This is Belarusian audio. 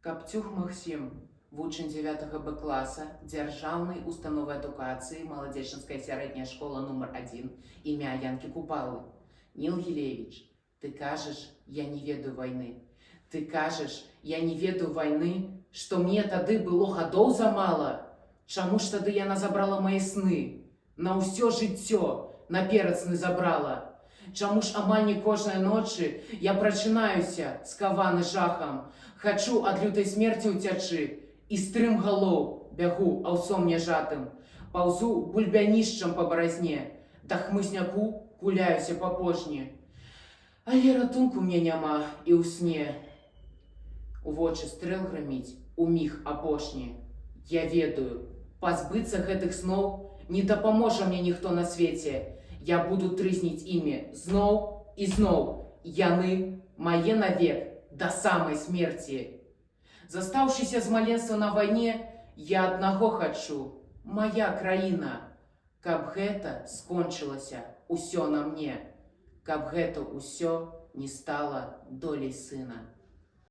Капцюх Максим, вучень 9 Б класса Дзяржаўнай установы адукацыі Маладзечанская сярэдняя школа номер 1 імя Янкі Купалы. Нил Гілевіч, ты кажаш, я не ведаю вайны. Ты кажаш, я не ведаю вайны, што мне тады было гадоў замала. Чаму ж тады яна забрала мае сны? На ўсё жыццё наперад сны забрала. Чаму ж амаль не кожнай ночы я прачынаюся, скаваны жахам, хачу ад лютай смерці ўцячы, і стрым галоў бягу аўсом няжатым, паўзу бульбянішчам па баразне, да хмызняку куляюся па пожні. Але ратунку мне няма і ў сне. У вочы стрэл граміць у міг апошні. Я ведаю, пазбыцца гэтых сноў не дапаможа мне ніхто на свеце. Я буду трызніць імі зноў і зноў. Яны мае навек да самай смерці. Застаўшыся з маленства на вайне, я аднаго хачу, мая краіна, каб гэта скончылася ўсё на мне, каб гэта ўсё не стала доляй сына.